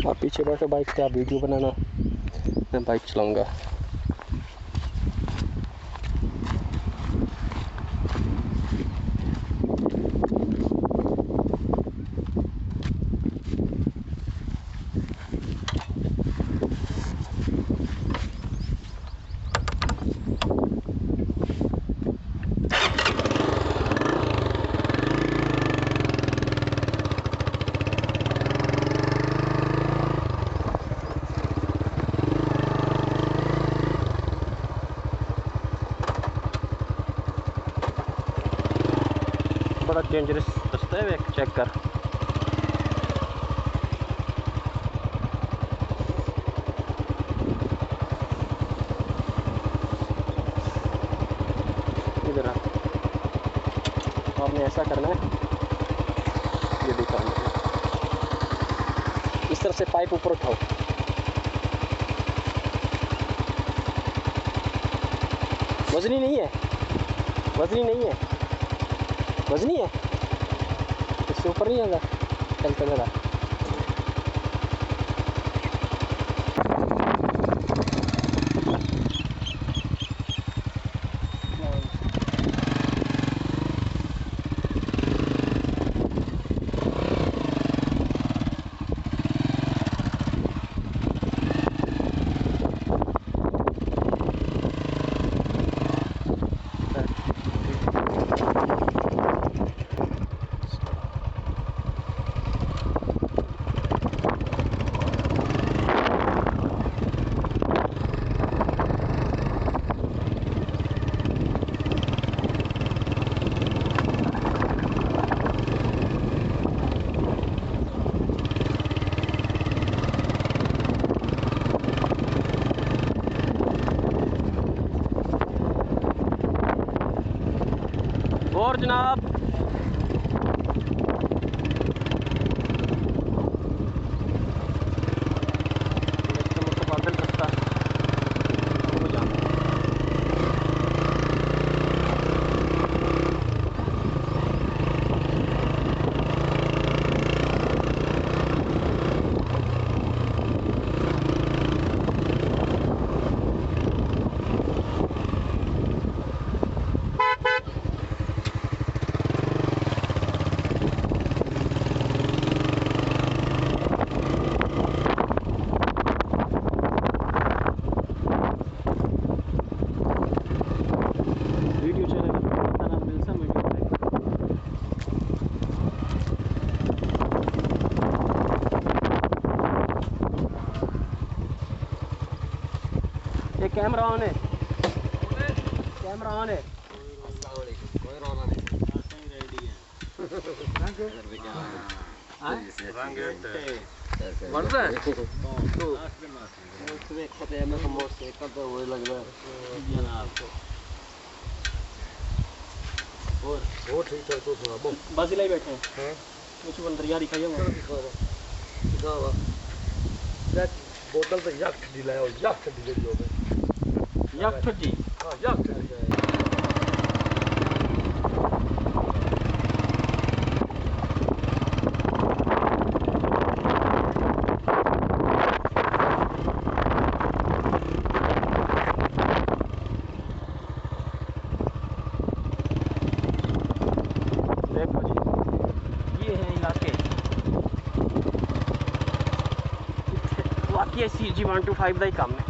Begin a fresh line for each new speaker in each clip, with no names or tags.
आप पीछे बैठो बाइक पे, आप वीडियो बनाना, मैं बाइक चलाऊँगा। बड़ा डेंजरस रास्ता है, चेक कर। इधर आपने ऐसा करना है, ये देखो इस तरह से पाइप ऊपर उठाओ। वजनी नहीं है, वजनी नहीं है, वजनी है, इससे ऊपर नहीं आएगा। चलते मेरा और जनाब ये कैमरा ऑन है, कैमरा ऑन है।
कोई रोना नहीं, सही रेडी है। बनता है तो उसमें खतरे में मोड़ से कब वो लग रहा है आपको। और वो ठीक है तो सुना बो
बाजी लाई बैठे हैं कुछ अंदर यार दिखाइए वो
दिखावा यार बोतल तो याक दिलाया और याक दिले जो है
याक ठड्डी।
हां याक ठड्डी
ये cb125 ਦਾ ਹੀ ਕੰਮ ਹੈ।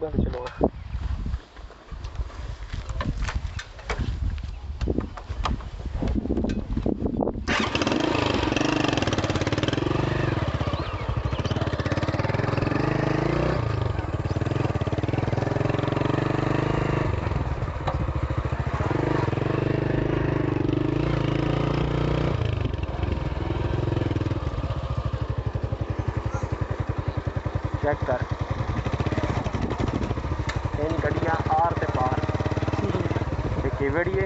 बंद चलो। खेवड़िए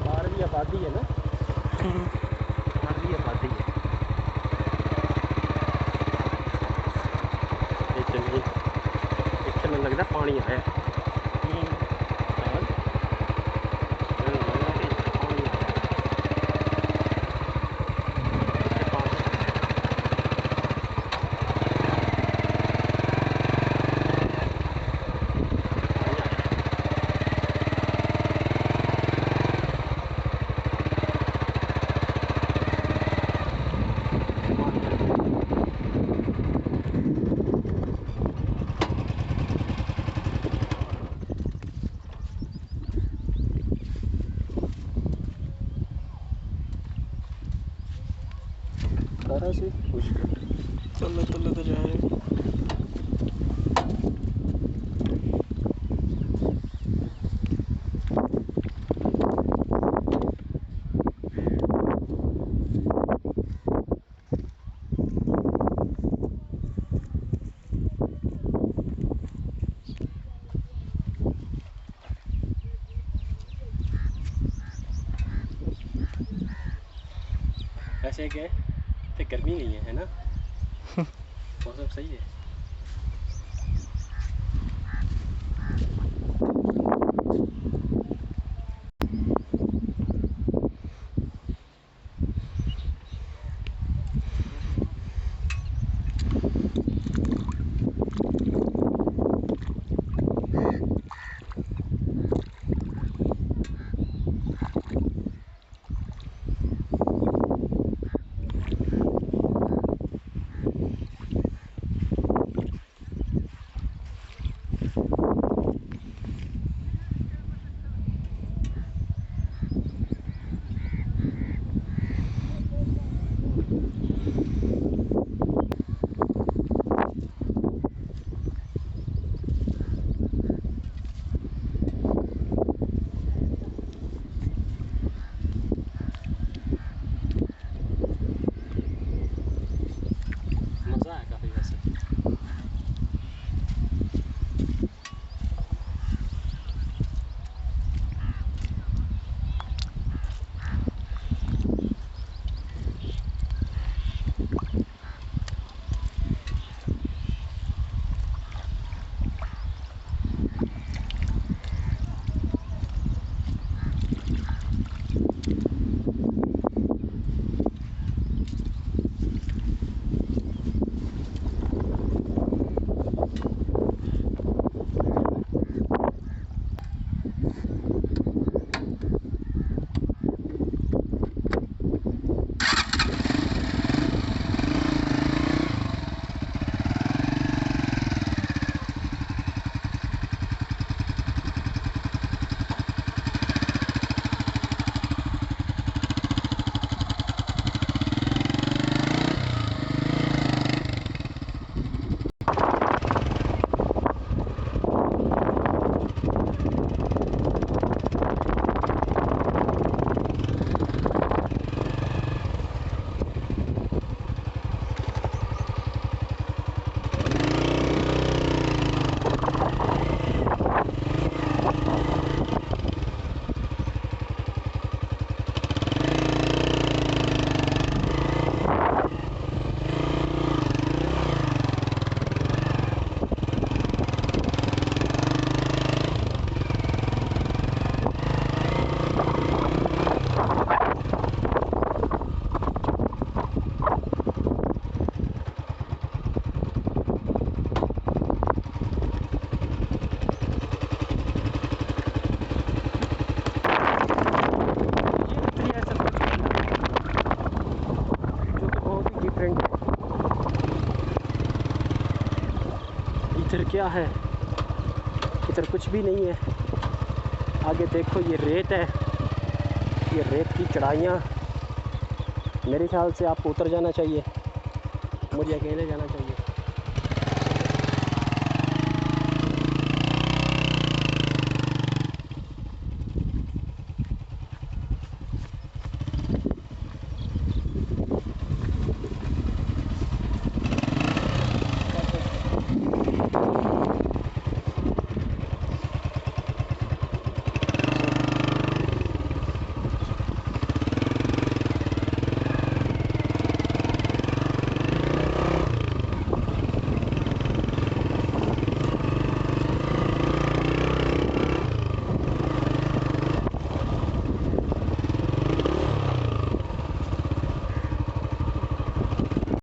बाहर भी आबादी है ना, बाहर भी आबादी है। चलने लगता पानी आया सारा से
चलो चलो तो जा रहे हैं।
ऐसे गए तो गर्मी नहीं है ना, मौसम सही है। मज़ा आया काफ़ी वैसे। इधर क्या है, इधर कुछ भी नहीं है। आगे देखो ये रेत है, ये रेत की चढ़ाइयाँ। मेरे ख्याल से आपको उतर जाना चाहिए, मुझे अकेले जाना चाहिए।